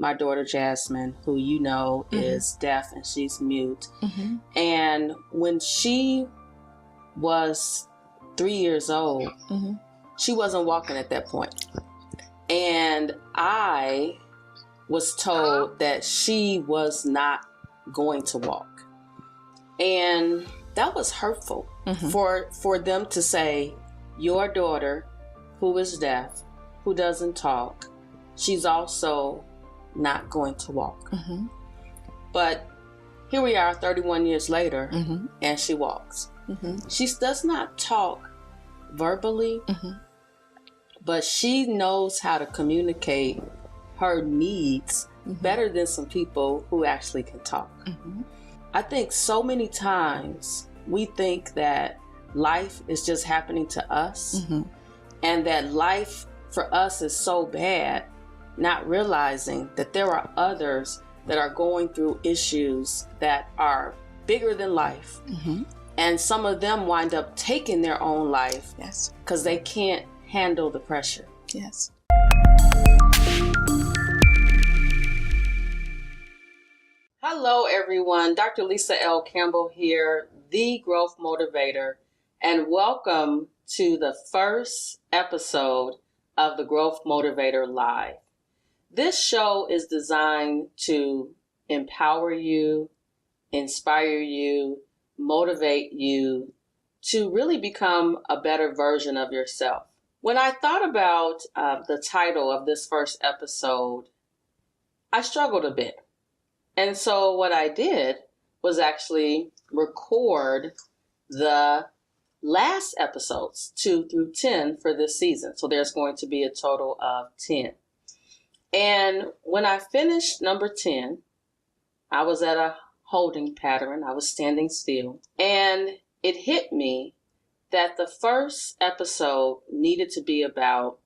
my daughter Jasmine, who is deaf and she's mute. And when she was 3 years old, she wasn't walking at that point. And I was told that she was not going to walk. And that was hurtful for them to say, your daughter, who is deaf, who doesn't talk, she's also not going to walk. But here we are 31 years later, and she walks. She does not talk verbally, but she knows how to communicate her needs better than some people who actually can talk. I think so many times we think that life is just happening to us, and that life for us is so bad, not realizing that there are others that are going through issues that are bigger than life. And some of them wind up taking their own life because they can't handle the pressure. Hello, everyone. Dr. Lisa L. Campbell here, the Growth Motivator, and welcome to the first episode of the Growth Motivator Live. This show is designed to empower you, inspire you, motivate you to really become a better version of yourself. When I thought about the title of this first episode, I struggled a bit. And so what I did was actually record the last episodes, 2 through 10 for this season. So there's going to be a total of 10. And when I finished number 10, I was at a holding pattern. I was standing still. And it hit me that the first episode needed to be about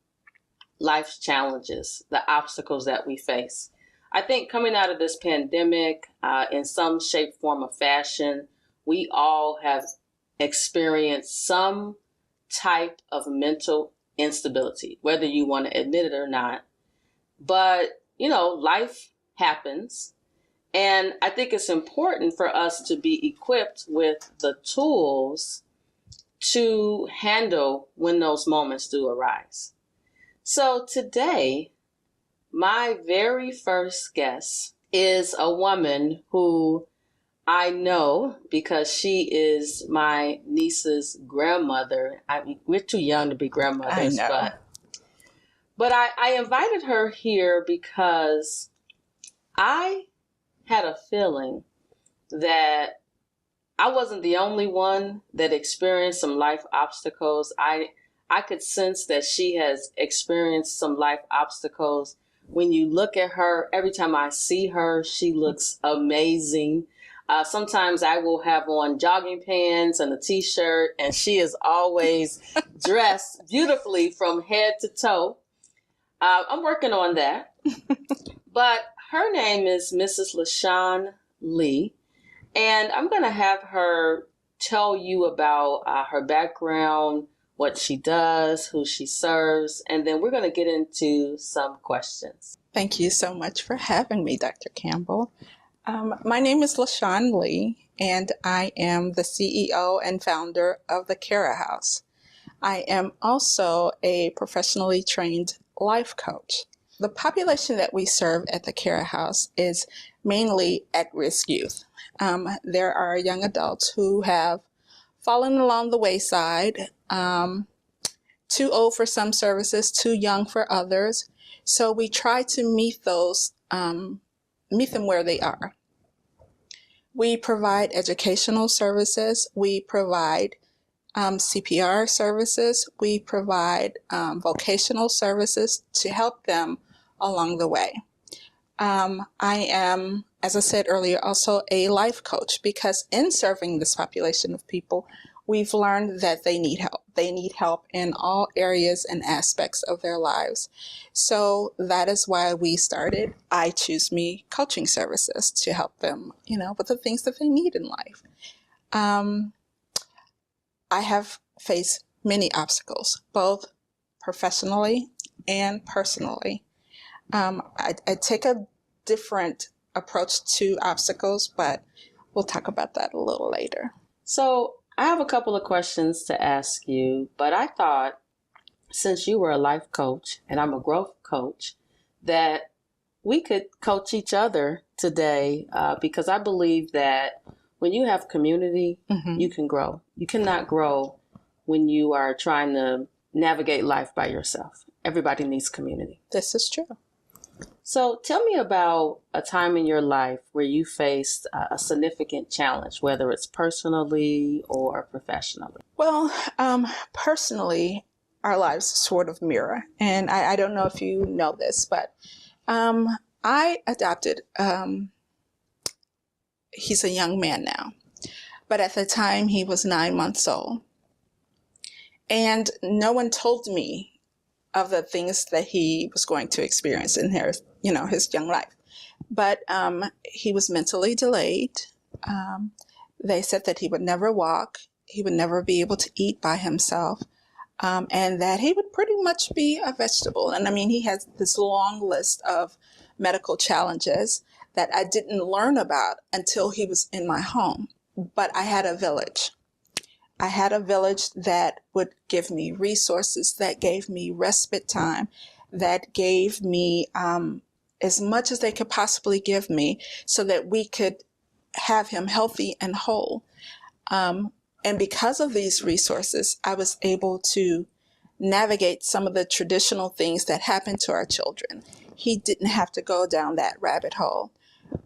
life's challenges, the obstacles that we face. I think coming out of this pandemic, in some shape, form, or fashion, we all have experienced some type of mental instability, whether you want to admit it or not. But, life happens. And I think it's important for us to be equipped with the tools to handle when those moments do arise. So today, my very first guest is a woman who I know because she is my niece's grandmother. We're too young to be grandmothers, I know. But I invited her here because I had a feeling that I wasn't the only one that experienced some life obstacles. I could sense that she has experienced some life obstacles. When you look at her, every time I see her, she looks amazing. Sometimes I will have on jogging pants and a t-shirt, and she is always dressed beautifully from head to toe. I'm working on that. But her name is Mrs. LaShawn Lee, and I'm going to have her tell you about her background, what she does, who she serves, and then we're going to get into some questions. Thank you so much for having me, Dr. Campbell. My name is LaShawn Lee, and I am the CEO and founder of the Cara House. I am also a professionally trained life coach. The population that we serve at the Cara House is mainly at-risk youth. There are young adults who have fallen along the wayside, too old for some services, too young for others. So we try to meet them where they are. We provide educational services. We provide CPR services. We provide vocational services to help them along the way. I am, as I said earlier, also a life coach because in serving this population of people, we've learned that they need help. They need help in all areas and aspects of their lives. So that is why we started I Choose Me coaching services to help them, with the things that they need in life. I have faced many obstacles, both professionally and personally. I take a different approach to obstacles, but we'll talk about that a little later. So I have a couple of questions to ask you, but I thought since you were a life coach and I'm a growth coach, that we could coach each other today because I believe that when you have community, you can grow. You cannot grow when you are trying to navigate life by yourself. Everybody needs community. This is true. So tell me about a time in your life where you faced a significant challenge, whether it's personally or professionally. Well, personally, our lives sort of mirror. And I don't know if you know this, but I adopted, he's a young man now, but at the time he was 9 months old. And no one told me of the things that he was going to experience in his young life. But he was mentally delayed. They said that he would never walk. He would never be able to eat by himself. And that he would pretty much be a vegetable. And I mean, he has this long list of medical challenges that I didn't learn about until he was in my home. But I had a village. I had a village that would give me resources, that gave me respite time, that gave me as much as they could possibly give me so that we could have him healthy and whole. And because of these resources, I was able to navigate some of the traditional things that happen to our children. He didn't have to go down that rabbit hole,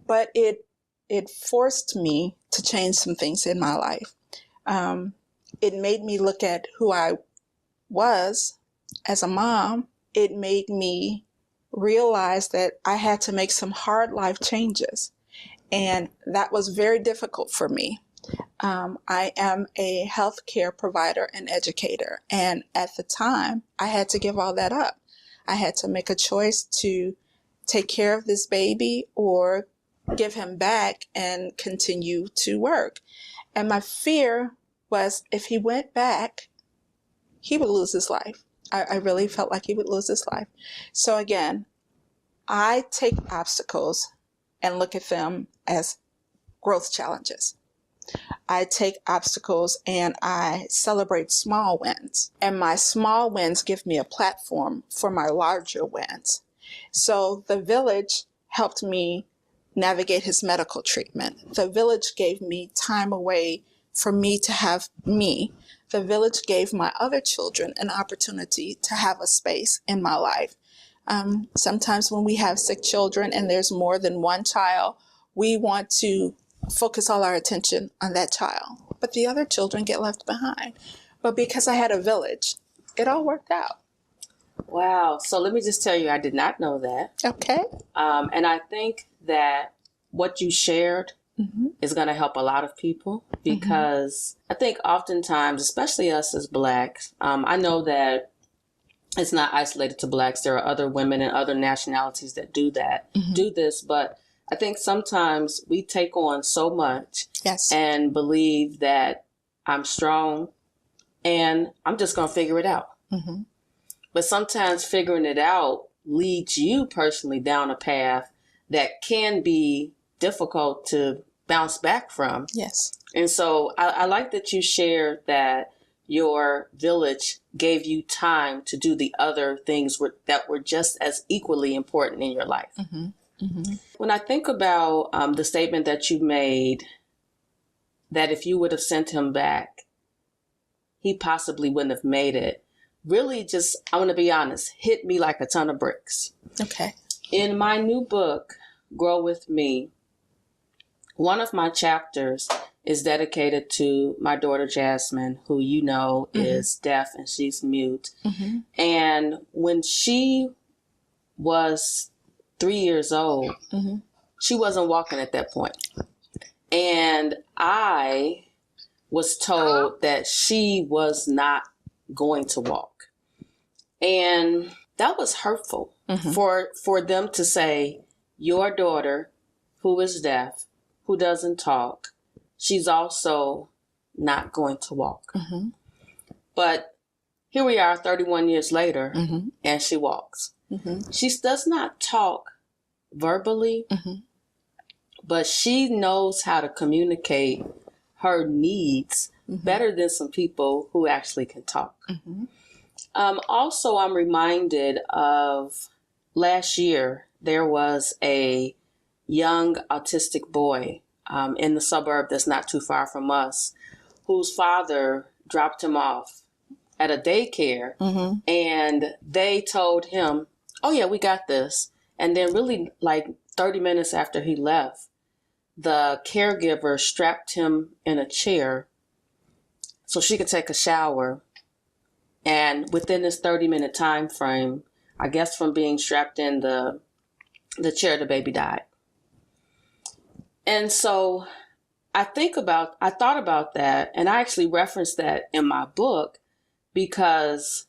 but it forced me to change some things in my life. It made me look at who I was as a mom. It made me realize that I had to make some hard life changes. And that was very difficult for me. I am a healthcare provider and educator. And at the time, I had to give all that up. I had to make a choice to take care of this baby or give him back and continue to work. And my fear was if he went back, he would lose his life. I really felt like he would lose his life. So again, I take obstacles and look at them as growth challenges. I take obstacles and I celebrate small wins. And my small wins give me a platform for my larger wins. So the village helped me navigate his medical treatment. The village gave me time away for me to have me. The village gave my other children an opportunity to have a space in my life. Sometimes when we have sick children and there's more than one child, we want to focus all our attention on that child, but the other children get left behind. But because I had a village, it all worked out. Wow. So let me just tell you, I did not know that. Okay. And I think that what you shared is going to help a lot of people because I think oftentimes, especially us as Blacks, I know that it's not isolated to Blacks. There are other women and other nationalities that do this, but I think sometimes we take on so much and believe that I'm strong and I'm just going to figure it out. But sometimes figuring it out leads you personally down a path that can be difficult to bounce back from. Yes. And so I like that you shared that your village gave you time to do the other things that were just as equally important in your life. When I think about the statement that you made, that if you would have sent him back, he possibly wouldn't have made it, really just, I want to be honest, hit me like a ton of bricks. Okay. In my new book, Grow With Me, one of my chapters is dedicated to my daughter, Jasmine, who you know is deaf and she's mute. And when she was 3 years old, she wasn't walking at that point. And I was told that she was not going to walk. And that was hurtful for them to say, your daughter, who is deaf, who doesn't talk, she's also not going to walk. But here we are 31 years later, and she walks. She does not talk verbally, but she knows how to communicate her needs better than some people who actually can talk. Also, I'm reminded of last year, there was a young autistic boy in the suburb that's not too far from us, whose father dropped him off at a daycare, and they told him, oh yeah, we got this. And then really like 30 minutes after he left, the caregiver strapped him in a chair so she could take a shower. And within this 30-minute time frame, I guess from being strapped in the chair, the baby died. And so I thought about that, and I actually referenced that in my book, because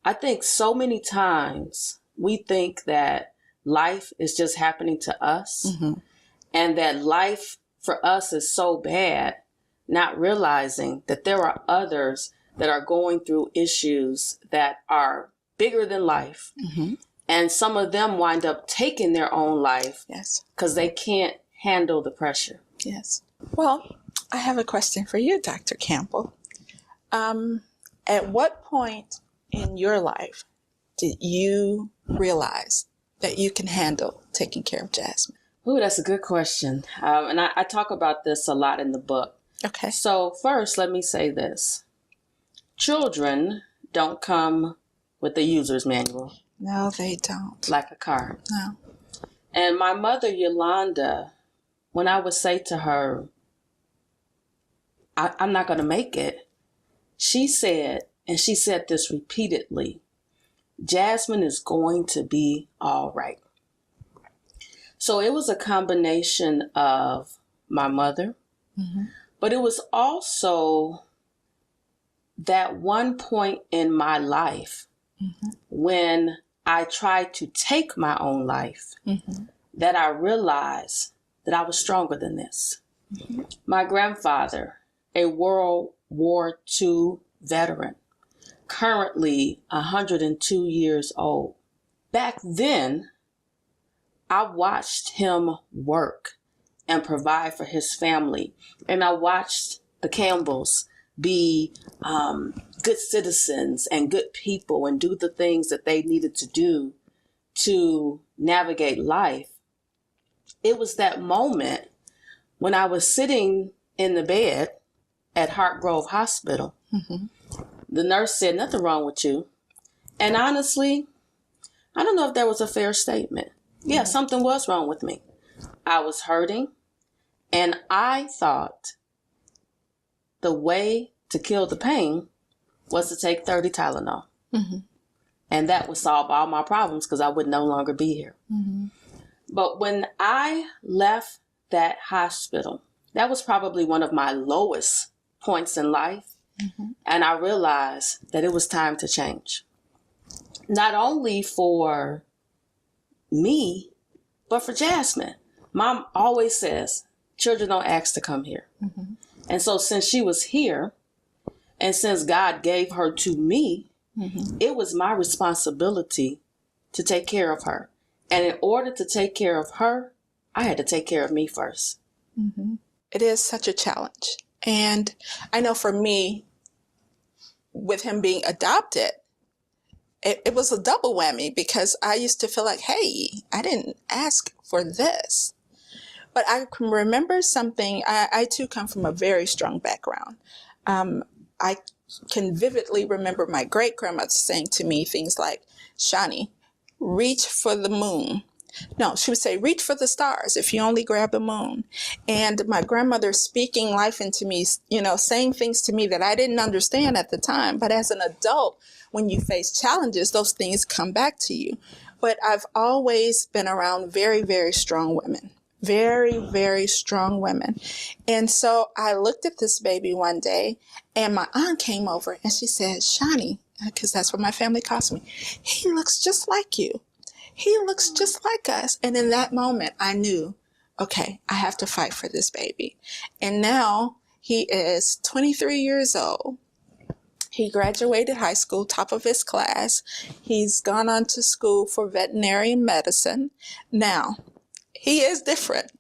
I think so many times we think that life is just happening to us, and that life for us is so bad, not realizing that there are others that are going through issues that are bigger than life. And some of them wind up taking their own life because they can't handle the pressure. Yes. Well, I have a question for you, Dr. Campbell. At what point in your life did you realize that you can handle taking care of Jasmine? Ooh, that's a good question. And I talk about this a lot in the book. Okay. So first, let me say this. Children don't come with the user's manual. No, they don't. Like a car. No. And my mother, Yolanda, when I would say to her, I'm not going to make it, she said, and she said this repeatedly, Jasmine is going to be all right. So it was a combination of my mother, but it was also that one point in my life when I tried to take my own life that I realized that I was stronger than this. My grandfather, a World War II veteran, currently 102 years old. Back then, I watched him work and provide for his family. And I watched the Campbells be good citizens and good people and do the things that they needed to do to navigate life. It was that moment when I was sitting in the bed at Hartgrove Hospital. The nurse said, nothing wrong with you. And honestly, I don't know if that was a fair statement. Yeah, something was wrong with me. I was hurting, and I thought the way to kill the pain was to take 30 Tylenol. And that would solve all my problems because I would no longer be here. But when I left that hospital, that was probably one of my lowest points in life. And I realized that it was time to change. Not only for me, but for Jasmine. Mom always says, children don't ask to come here. And so since she was here, and since God gave her to me, it was my responsibility to take care of her. And in order to take care of her, I had to take care of me first. It is such a challenge. And I know for me, with him being adopted, it was a double whammy because I used to feel like, hey, I didn't ask for this. But I can remember something. I too come from a very strong background. I can vividly remember my great grandmother saying to me things like, Shani, reach for the moon. No, she would say, reach for the stars if you only grab the moon. And my grandmother speaking life into me, saying things to me that I didn't understand at the time. But as an adult, when you face challenges, those things come back to you. But I've always been around very, very strong women. Very, very strong women. And so I looked at this baby one day, and my aunt came over and she said, Shani, because that's what my family calls me, he looks just like you. He looks just like us. And in that moment, I knew, okay, I have to fight for this baby. And now he is 23 years old. He graduated high school, top of his class. He's gone on to school for veterinary medicine. Now, he is different.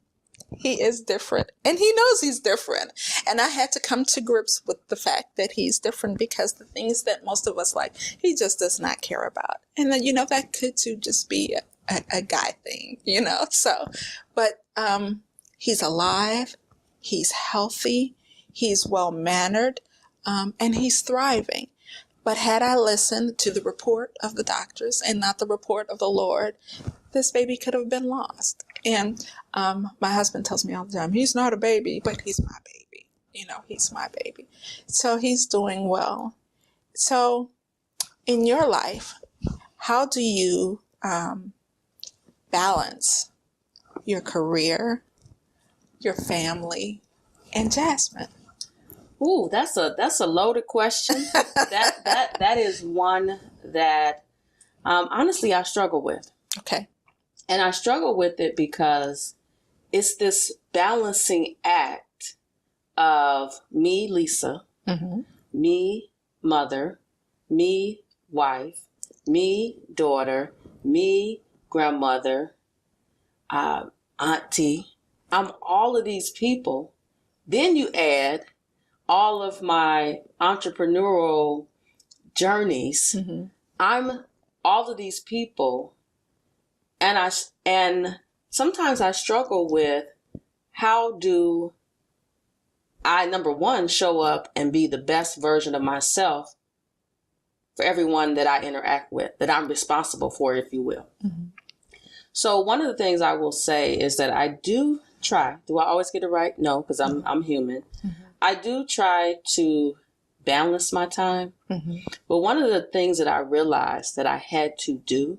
He is different, and he knows he's different. And I had to come to grips with the fact that he's different, because the things that most of us like, he just does not care about. And then, that could too just be a guy thing, so, but he's alive, he's healthy, he's well-mannered, and he's thriving. But had I listened to the report of the doctors and not the report of the Lord, this baby could have been lost. And my husband tells me all the time, he's not a baby, but he's my baby. He's my baby. So he's doing well. So in your life, how do you balance your career, your family, and Jasmine? Ooh, that's a loaded question. that is one that honestly I struggle with. Okay. And I struggle with it because it's this balancing act of me, Lisa, me, mother, me, wife, me, daughter, me, grandmother, auntie. I'm all of these people. Then you add all of my entrepreneurial journeys. I'm all of these people. And sometimes I struggle with, how do I, number one, show up and be the best version of myself for everyone that I interact with, that I'm responsible for, if you will. So one of the things I will say is that I do try. Do I always get it right? No, because I'm human. I do try to balance my time. But one of the things that I realized that I had to do,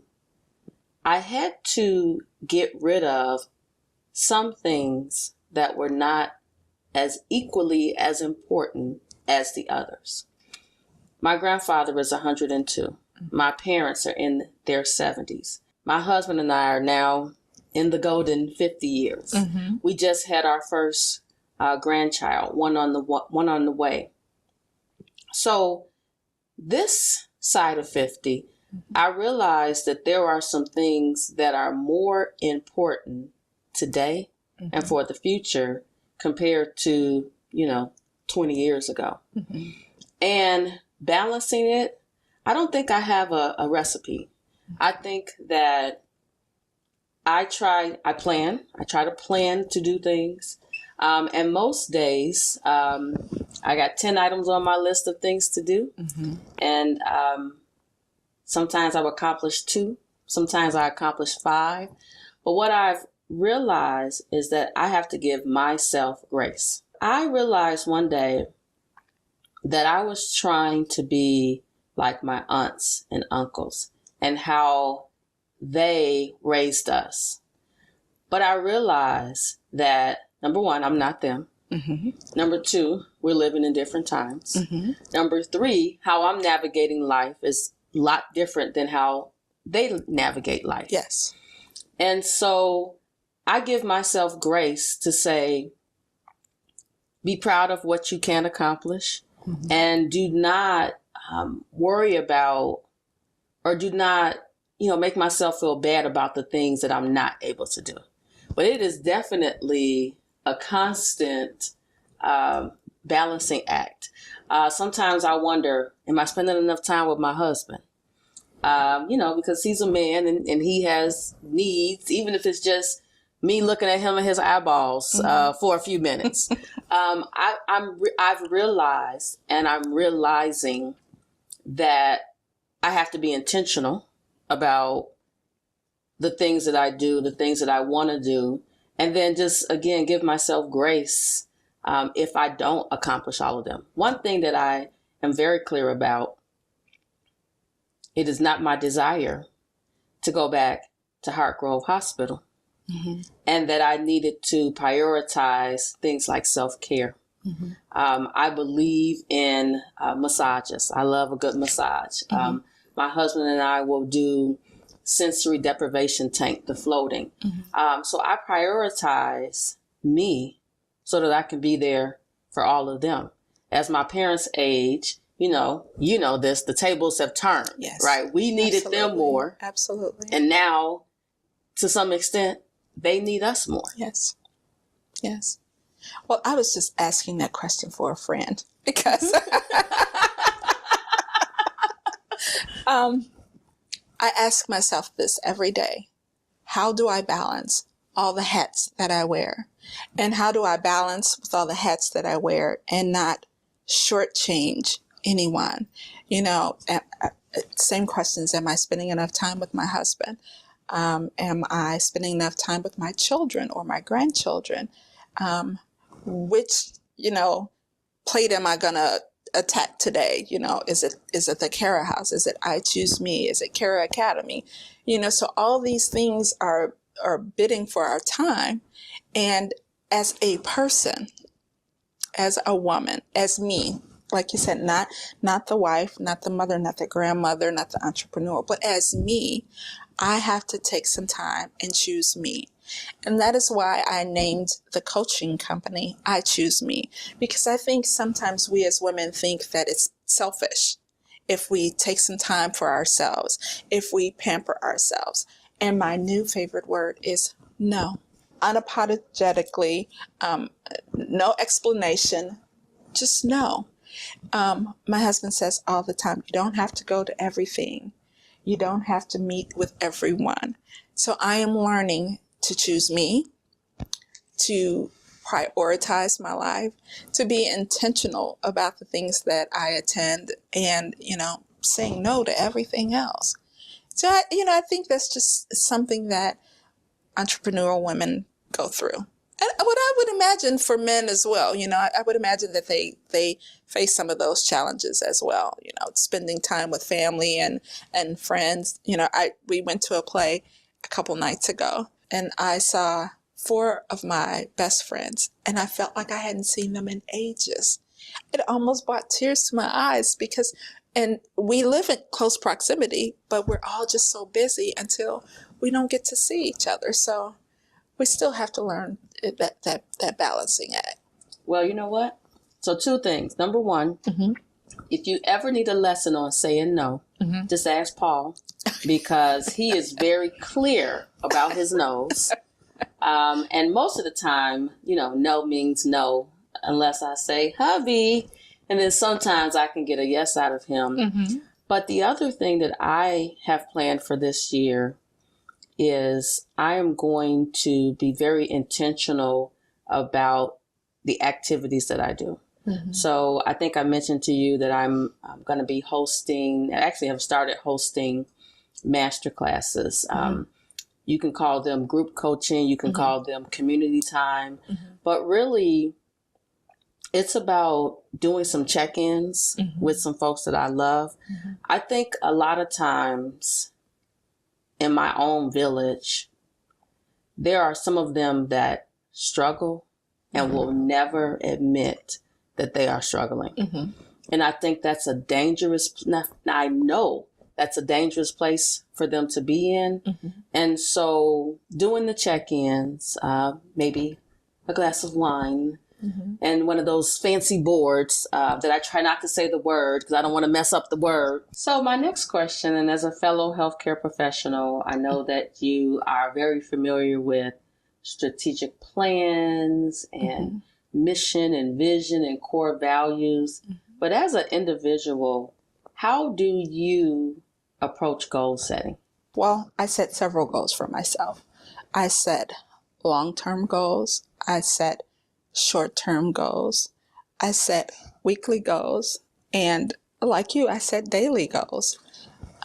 I had to get rid of some things that were not as equally as important as the others. My grandfather is 102. My parents are in their 70s. My husband and I are now in the golden 50 years. We just had our first grandchild, one on the way. So this side of 50, I realized that there are some things that are more important today and for the future compared to, 20 years ago. And balancing it, I don't think I have a recipe. I think that I try to plan to do things. And most days, I got 10 items on my list of things to do. And sometimes I've accomplished 2. Sometimes I accomplish 5. But what I've realized is that I have to give myself grace. I realized one day that I was trying to be like my aunts and uncles and how they raised us. But I realized that, number one, I'm not them. Number 2, we're living in different times. Number 3, how I'm navigating life is a lot different than how they navigate life. Yes. And so I give myself grace to say, be proud of what you can accomplish and do not worry about, or do not, make myself feel bad about the things that I'm not able to do. But it is definitely a constant balancing act. Sometimes I wonder, am I spending enough time with my husband? Because he's a man and he has needs, even if it's just me looking at him and his eyeballs for a few minutes. I've realized, and I'm realizing that I have to be intentional about the things that I do, the things that I want to do, and then just, again, give myself grace if I don't accomplish all of them. One thing that I am very clear about, it is not my desire to go back to Hartgrove Hospital, and that I needed to prioritize things like self-care. I believe in massages. I love a good massage. My husband and I will do sensory deprivation tank, the floating. So I prioritize me so that I can be there for all of them. As my parents age, you know this, the tables have turned, Yes. right? We needed them more. Absolutely. And now, to some extent, they need us more. Yes. Yes. Well, I was just asking that question for a friend because I ask myself this every day. How do I balance all the hats that I wear? And how do I balance with all the hats that I wear and not shortchange anyone? You know, same questions. Am I spending enough time with my husband? Am I spending enough time with my children or my grandchildren? Which, plate am I going to attack today? Is it the Cara House? Is it I Choose Me? Is it Cara Academy? So all these things are bidding for our time. And as a person, as a woman, as me, like you said, not the wife, not the mother, not the grandmother, not the entrepreneur, but as me, I have to take some time and choose me. And that is why I named the coaching company I Choose Me, because I think sometimes we as women think that it's selfish if we take some time for ourselves, if we pamper ourselves. And my new favorite word is no. Unapologetically, no explanation, just no. My husband says all the time, you don't have to go to everything. You don't have to meet with everyone. So I am learning to choose me, to prioritize my life, to be intentional about the things that I attend and, saying no to everything else. So, I think that's just something that entrepreneurial women go through. And what I would imagine for men as well, I would imagine that they face some of those challenges as well, spending time with family and friends. We went to a play a couple nights ago and I saw 4 of my best friends and I felt like I hadn't seen them in ages. It almost brought tears to my eyes and we live in close proximity, but we're all just so busy until we don't get to see each other. So we still have to learn that balancing act. Well, you know what? So 2 things. Number 1, if you ever need a lesson on saying no, just ask Paul, because he is very clear about his no's. And most of the time, no means no, unless I say, hubby. And then sometimes I can get a yes out of him. But the other thing that I have planned for this year is I am going to be very intentional about the activities that I do. So I think I mentioned to you that I'm going to be hosting, actually have started hosting master classes. You can call them group coaching, you can call them community time, but really it's about doing some check-ins with some folks that I love. I think a lot of times in my own village, there are some of them that struggle and will never admit that they are struggling. And I think that's a dangerous, I know that's a dangerous place for them to be in. And so doing the check-ins, maybe a glass of wine, and one of those fancy boards that I try not to say the word because I don't want to mess up the word. So my next question, and as a fellow healthcare professional, I know that you are very familiar with strategic plans and mission and vision and core values. But as an individual, how do you approach goal setting? Well, I set several goals for myself. I set long-term goals. I set short-term goals. I set weekly goals. And like you, I set daily goals.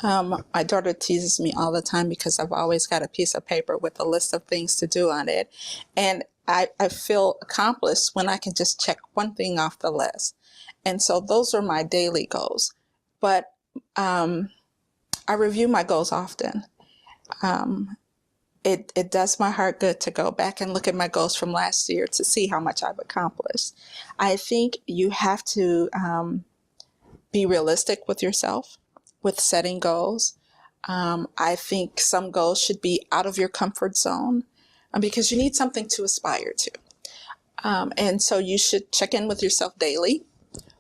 My daughter teases me all the time because I've always got a piece of paper with a list of things to do on it. And I feel accomplished when I can just check one thing off the list. And so those are my daily goals. But I review my goals often. It does my heart good to go back and look at my goals from last year to see how much I've accomplished. I think you have to be realistic with yourself with setting goals. I think some goals should be out of your comfort zone because you need something to aspire to. And so you should check in with yourself daily,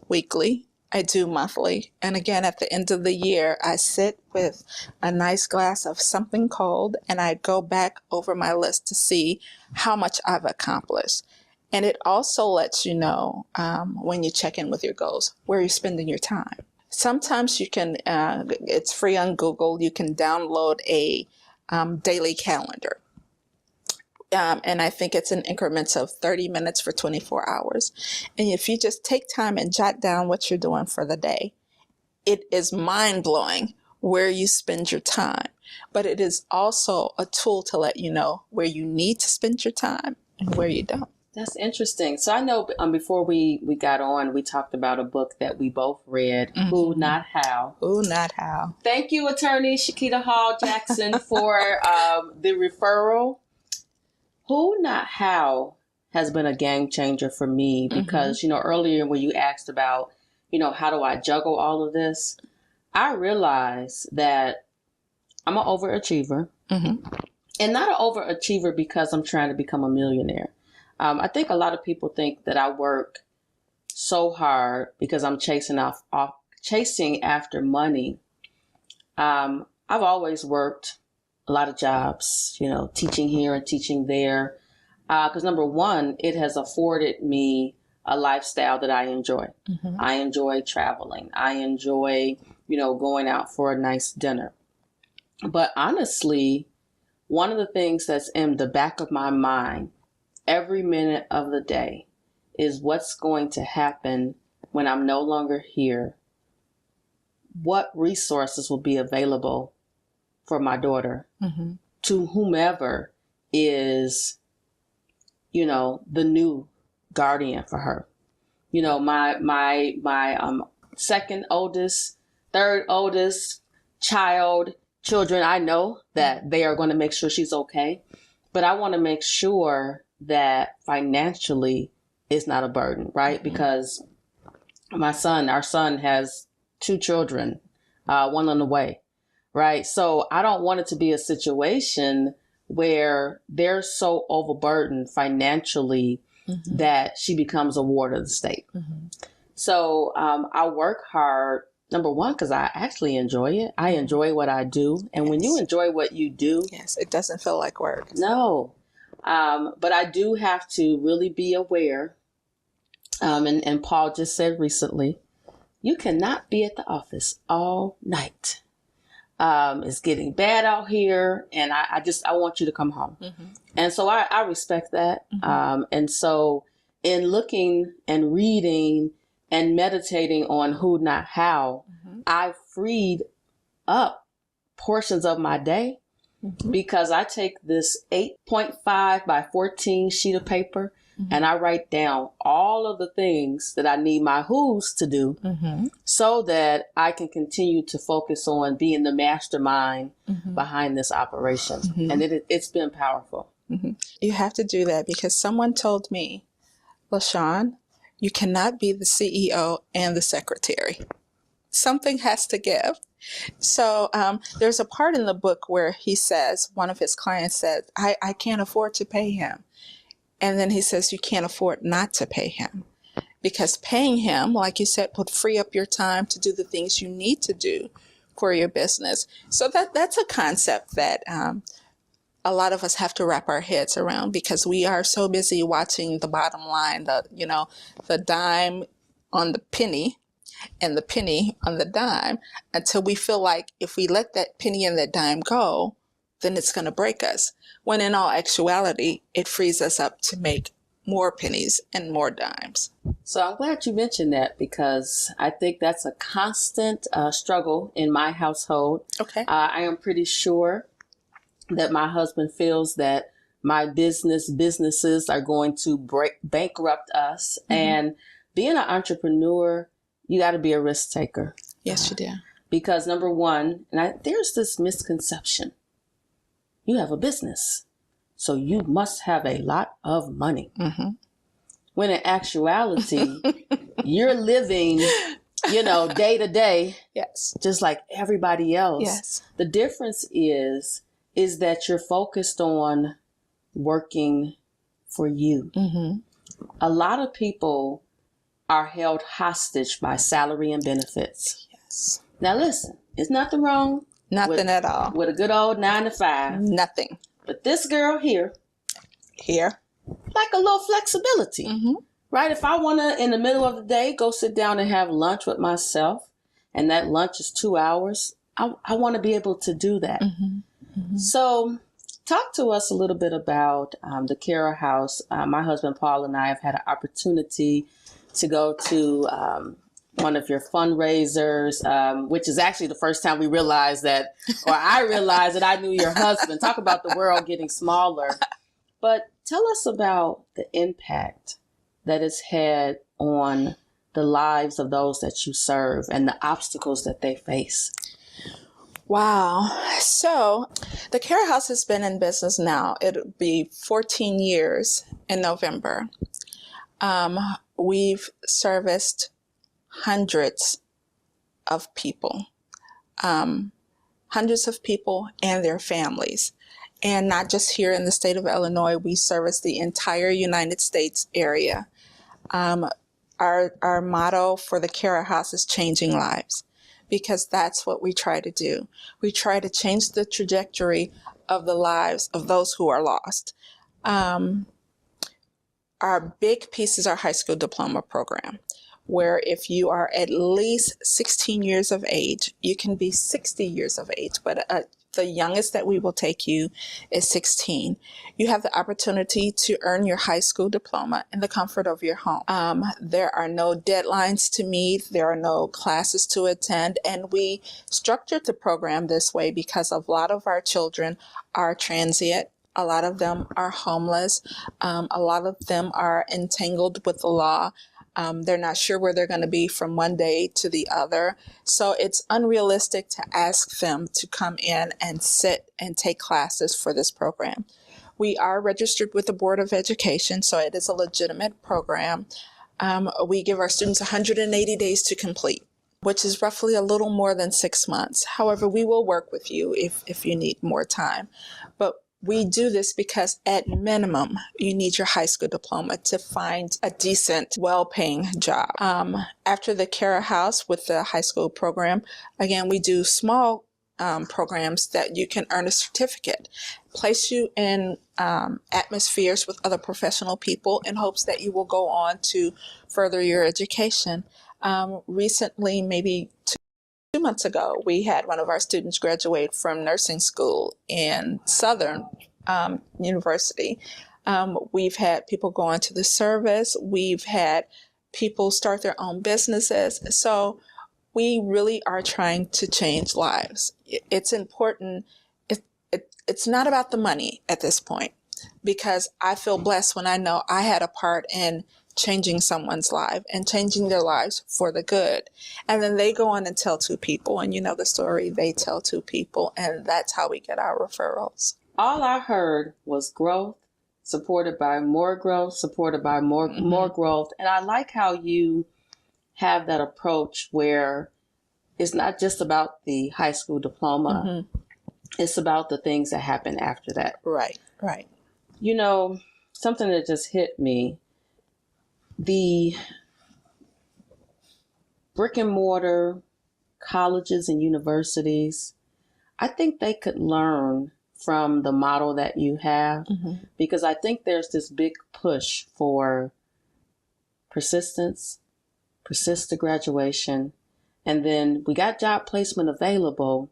weekly. I do monthly. And again, at the end of the year, I sit with a nice glass of something cold and I go back over my list to see how much I've accomplished. And it also lets you know when you check in with your goals, where you're spending your time. Sometimes you can, it's free on Google, you can download a daily calendar. And I think it's in increments of 30 minutes for 24 hours. And if you just take time and jot down what you're doing for the day, it is mind-blowing where you spend your time. But it is also a tool to let you know where you need to spend your time and where you don't. That's interesting. So I know before we got on, we talked about a book that we both read, Who Not How. Who Not How. Thank you, Attorney Shakita Hall Jackson, for the referral. Who Not How has been a game changer for me because, earlier when you asked about, how do I juggle all of this? I realized that I'm an overachiever and not an overachiever because I'm trying to become a millionaire. I think a lot of people think that I work so hard because I'm chasing after money. I've always worked a lot of jobs, teaching here and teaching there. Because number one, it has afforded me a lifestyle that I enjoy. I enjoy traveling. I enjoy, going out for a nice dinner. But honestly, one of the things that's in the back of my mind every minute of the day is what's going to happen when I'm no longer here. What resources will be available for my daughter to whomever is, the new guardian for her. My second oldest, third oldest children, I know that they are going to make sure she's okay. But I want to make sure that financially it's not a burden, right? Because our son has 2 children, one on the way, right? So I don't want it to be a situation where they're so overburdened financially that she becomes a ward of the state. So I work hard, number one, because I actually enjoy it. I enjoy what I do. And when you enjoy what you do. Yes, it doesn't feel like work. No. But I do have to really be aware. And Paul just said recently, you cannot be at the office all night. It's getting bad out here. And I want you to come home. And so I respect that. And so in looking and reading and meditating on Who Not How, I freed up portions of my day because I take this 8.5 by 14 sheet of paper and I write down all of the things that I need my who's to do so that I can continue to focus on being the mastermind behind this operation. And it's been powerful. You have to do that because someone told me, LaShawn, you cannot be the CEO and the secretary. Something has to give. So there's a part in the book where he says, one of his clients said, I can't afford to pay him. And then he says, you can't afford not to pay him. Because paying him, like you said, would free up your time to do the things you need to do for your business. So that's a concept that a lot of us have to wrap our heads around because we are so busy watching the bottom line, the dime on the penny and the penny on the dime until we feel like if we let that penny and that dime go, then it's going to break us. When in all actuality, it frees us up to make more pennies and more dimes. So I'm glad you mentioned that because I think that's a constant struggle in my household. Okay. I am pretty sure that my husband feels that my businesses are going to bankrupt us. And being an entrepreneur, you got to be a risk taker. Yes, you do. Because number one, there's this misconception. You have a business, so you must have a lot of money. When in actuality, you're living, day to day, yes, just like everybody else. Yes. The difference is that you're focused on working for you. A lot of people are held hostage by salary and benefits. Yes. Now listen, there's nothing wrong. Nothing at all. With a good old 9 to 5. Nothing. But this girl here, like a little flexibility, right? If I want to, in the middle of the day, go sit down and have lunch with myself, and that lunch is 2 hours, I want to be able to do that. So talk to us a little bit about the Cara House. My husband, Paul, and I have had an opportunity to go to one of your fundraisers, which is actually the first time we realized that, or I realized that I knew your husband. Talk about the world getting smaller. But tell us about the impact that it's had on the lives of those that you serve and the obstacles that they face. Wow. So the Cara House has been in business now. It'll be 14 years in November. We've serviced hundreds of people and their families. And not just here in the state of Illinois, we service the entire United States area. Our motto for the Cara House is changing lives, because that's what we try to do. We try to change the trajectory of the lives of those who are lost. Our big piece is our high school diploma program, where if you are at least 16 years of age, you can be 60 years of age, but the youngest that we will take you is 16. You have the opportunity to earn your high school diploma in the comfort of your home. There are no deadlines to meet. There are no classes to attend. And we structured the program this way because a lot of our children are transient. A lot of them are homeless. A lot of them are entangled with the law. They're not sure where they're going to be from one day to the other. So it's unrealistic to ask them to come in and sit and take classes for this program. We are registered with the Board of Education, so it is a legitimate program. We give our students 180 days to complete, which is roughly a little more than 6 months. However, we will work with you if you need more time. But we do this because at minimum, you need your high school diploma to find a decent, well-paying job. After the Cara House with the high school program, again, we do small programs that you can earn a certificate, place you in atmospheres with other professional people in hopes that you will go on to further your education. Recently, maybe 2 months ago, we had one of our students graduate from nursing school in Southern University. We've had people go into the service. We've had people start their own businesses. So we really are trying to change lives. It's important. It's not about the money at this point, because I feel blessed when I know I had a part in changing someone's life and changing their lives for the good. And then they go on and tell 2 people, and you know the story, they tell 2 people, and that's how we get our referrals. All I heard was growth, supported by more growth, supported by more growth. And I like how you have that approach where it's not just about the high school diploma. It's about the things that happen after that. Right. You know, something that just hit me, the brick and mortar colleges and universities, I think they could learn from the model that you have, because I think there's this big push for persistence, persist to graduation, and then we got job placement available,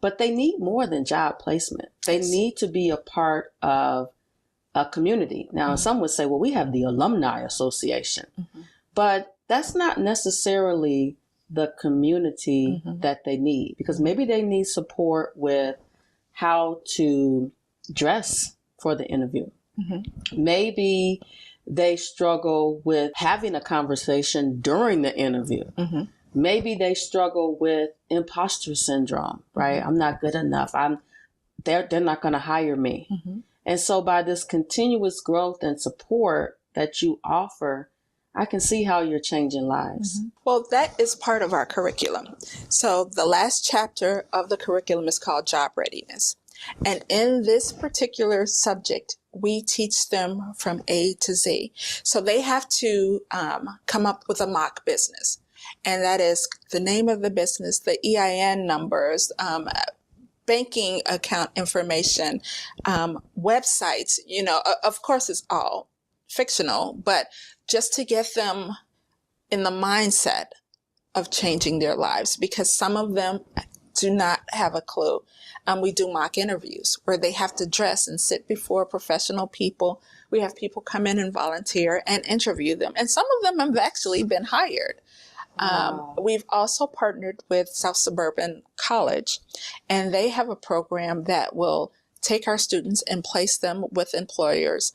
but they need more than job placement. They need to be a part of a community. Now, some would say, well, we have the Alumni Association, but that's not necessarily the community that they need, because maybe they need support with how to dress for the interview. Maybe they struggle with having a conversation during the interview. Maybe they struggle with imposter syndrome, right? I'm not good enough. They're not going to hire me. And so by this continuous growth and support that you offer, I can see how you're changing lives. Well, that is part of our curriculum. So the last chapter of the curriculum is called Job Readiness. And in this particular subject, we teach them from A to Z. So they have to come up with a mock business. And that is the name of the business, the EIN numbers, banking account information, websites, of course it's all fictional, but just to get them in the mindset of changing their lives, because some of them do not have a clue. We do mock interviews where they have to dress and sit before professional people. We have people come in and volunteer and interview them. And some of them have actually been hired. Wow. We've also partnered with South Suburban College, and they have a program that will take our students and place them with employers,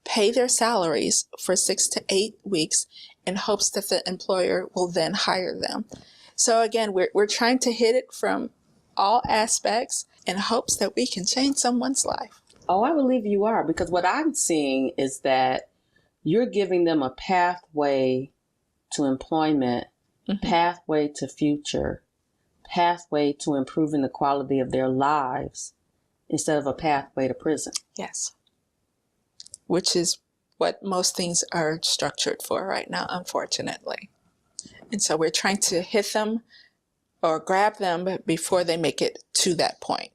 pay their salaries for 6 to 8 weeks in hopes that the employer will then hire them. So again, we're trying to hit it from all aspects in hopes that we can change someone's life. Oh, I believe you are, because what I'm seeing is that you're giving them a pathway to employment, pathway to future, pathway to improving the quality of their lives instead of a pathway to prison. Yes. Which is what most things are structured for right now, unfortunately. And so we're trying to hit them or grab them before they make it to that point.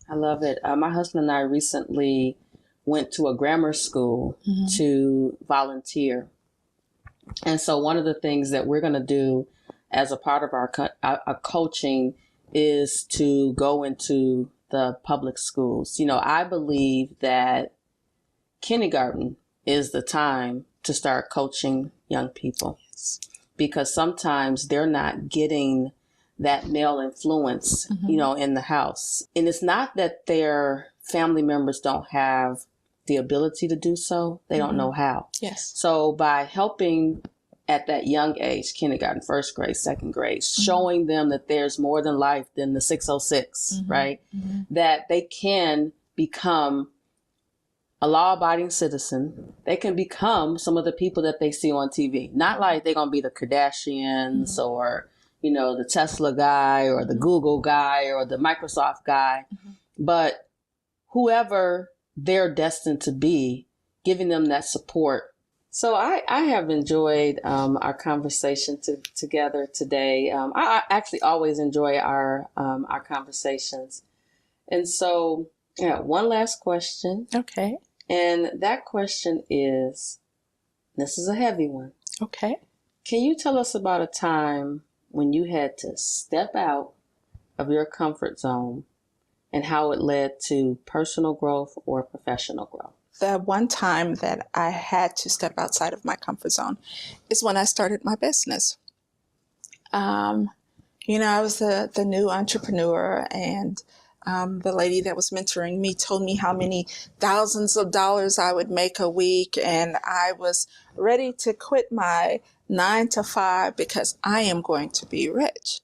I love it. My husband and I recently went to a grammar school to volunteer. And so one of the things that we're going to do as a part of our coaching is to go into the public schools. I believe that kindergarten is the time to start coaching young people, because sometimes they're not getting that male influence, in the house. And it's not that their family members don't have the ability to do so. They don't know how. Yes. So by helping at that young age, kindergarten, first grade, second grade, showing them that there's more than life than the 606, right? That they can become a law-abiding citizen. They can become some of the people that they see on TV. Not like they're going to be the Kardashians or, the Tesla guy or the Google guy or the Microsoft guy, but whoever they're destined to be, giving them that support. So I have enjoyed our conversation together today. I actually always enjoy our conversations. And so, one last question. Okay. And that question is, this is a heavy one. Okay. Can you tell us about a time when you had to step out of your comfort zone and how it led to personal growth or professional growth? The one time that I had to step outside of my comfort zone is when I started my business. I was the new entrepreneur, and the lady that was mentoring me told me how many thousands of dollars I would make a week, and I was ready to quit my 9 to 5 because I am going to be rich.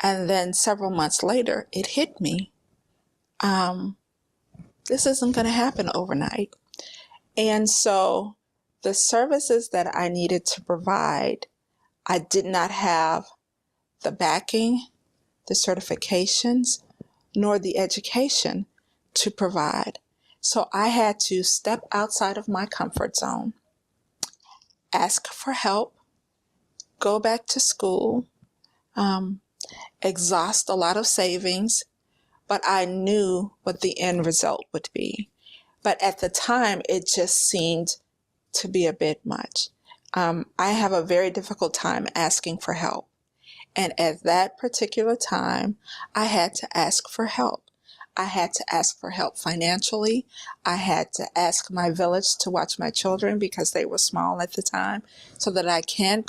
And then several months later, it hit me. This isn't going to happen overnight. And so the services that I needed to provide, I did not have the backing, the certifications, nor the education to provide. So I had to step outside of my comfort zone, ask for help, go back to school, exhaust a lot of savings, but I knew what the end result would be. But at the time, it just seemed to be a bit much. I have a very difficult time asking for help. And at that particular time, I had to ask for help. I had to ask for help financially. I had to ask my village to watch my children because they were small at the time so that I could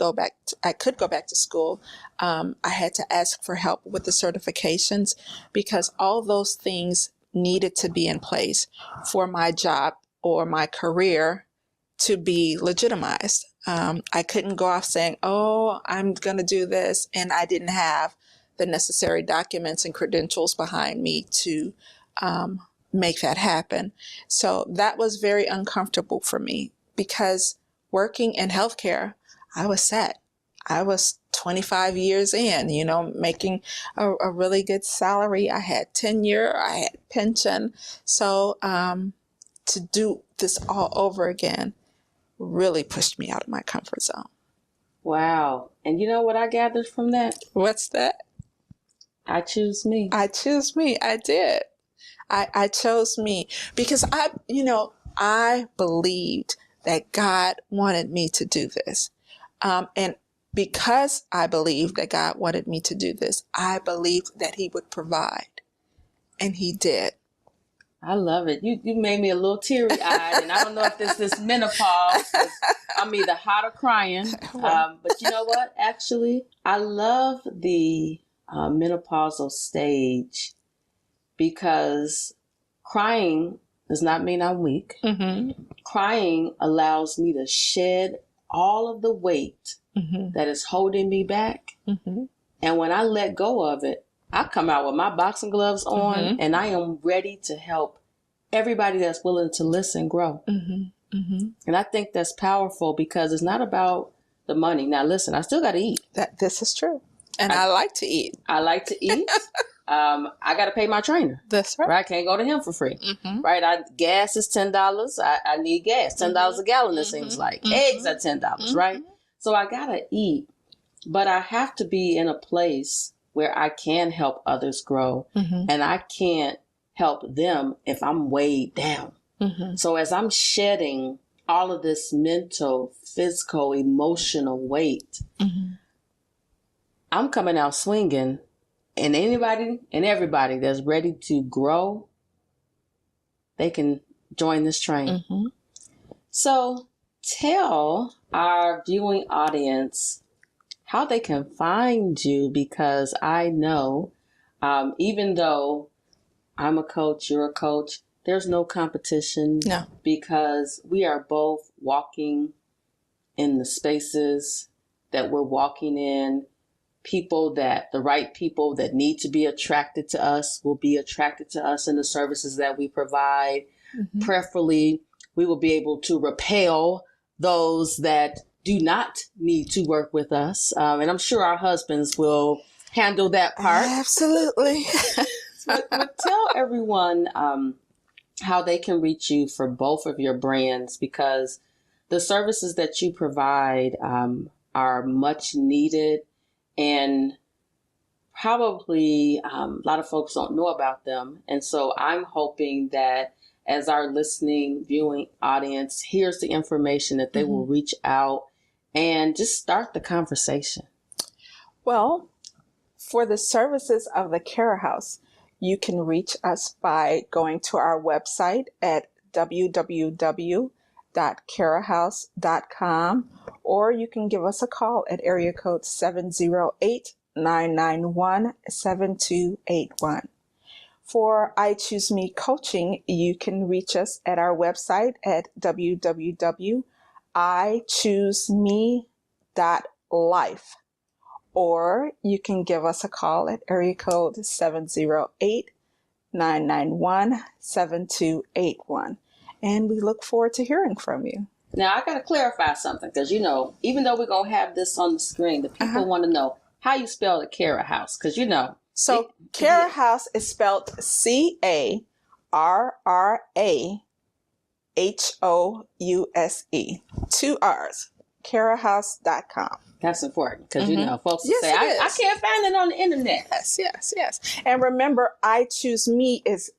go back to school. I had to ask for help with the certifications because all those things needed to be in place for my job or my career to be legitimized. I couldn't go off saying, oh, I'm going to do this, and I didn't have the necessary documents and credentials behind me to make that happen. So that was very uncomfortable for me because working in healthcare, I was set. I was 25 years in, making a really good salary. I had tenure, I had pension. So to do this all over again really pushed me out of my comfort zone. Wow. And you know what I gathered from that? What's that? I choose me. I choose me. I did. I chose me because I believed that God wanted me to do this. And because I believed that God wanted me to do this, I believed that he would provide. And he did. I love it. You made me a little teary-eyed, and I don't know if this menopause, 'cause I'm either hot or crying. But you know what? Actually, I love the menopausal stage because crying does not mean I'm weak. Mm-hmm. Crying allows me to shed all of the weight that is holding me back. Mm-hmm. And when I let go of it, I come out with my boxing gloves on and I am ready to help everybody that's willing to listen grow. Mm-hmm. Mm-hmm. And I think that's powerful because it's not about the money. Now, listen, I still got to eat. This is true. And I like to eat. I like to eat. I got to pay my trainer. That's right. Right? I can't go to him for free. Mm-hmm. Right? Gas is $10. I need gas. $10 a gallon, it seems like. Eggs are $10, right? So I got to eat. But I have to be in a place where I can help others grow. And I can't help them if I'm weighed down. So as I'm shedding all of this mental, physical, emotional weight, I'm coming out swinging. And anybody and everybody that's ready to grow, they can join this train. So tell our viewing audience how they can find you, because I know even though I'm a coach, you're a coach, there's no competition. No. Because we are both walking in the spaces that we're walking in. The right people that need to be attracted to us will be attracted to us in the services that we provide. Preferably, we will be able to repel those that do not need to work with us. And I'm sure our husbands will handle that part. Absolutely. But tell everyone how they can reach you for both of your brands, because the services that you provide are much needed. And probably a lot of folks don't know about them. And so I'm hoping that as our listening, viewing audience hears the information, that they will reach out and just start the conversation. Well, for the services of the Cara House, you can reach us by going to our website at www.carahouse.com, or you can give us a call at area code 708-991-7281. For I Choose Me Coaching, you can reach us at our website at www.ichooseme.life, or you can give us a call at area code 708-991-7281. And we look forward to hearing from you. Now, I got to clarify something, because, even though we're going to have this on the screen, the people want to know how you spell the Cara House, because, So Cara House is spelled CARRAHOUSE. Two R's. carahouse.com. That's important, because, folks will say, I can't find it on the internet. Yes. And remember, I Choose Me is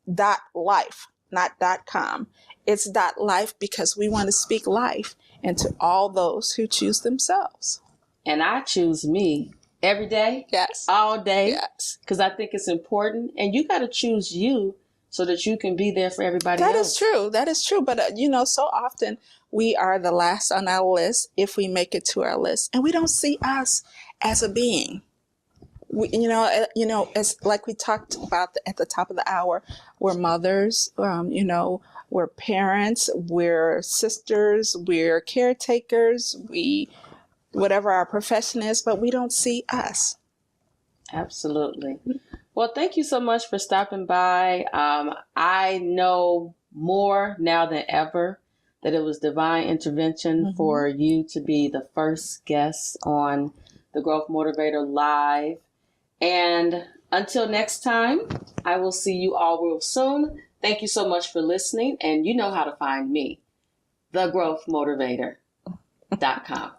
.life, not .com. It's .life because we want to speak life into all those who choose themselves. And I choose me every day. Yes. All day. Yes. Because I think it's important. And you got to choose you so that you can be there for everybody else. That is true. But, so often we are the last on our list if we make it to our list. And we don't see us as a being. It's like we talked about at the top of the hour, we're mothers, we're parents, we're sisters, we're caretakers, whatever our profession is, but we don't see us. Absolutely. Well, thank you so much for stopping by. I know more now than ever that it was divine intervention for you to be the first guest on the the Growth Motivator Live. And until next time, I will see you all real soon. Thank you so much for listening. And you know how to find me, thegrowthmotivator.com.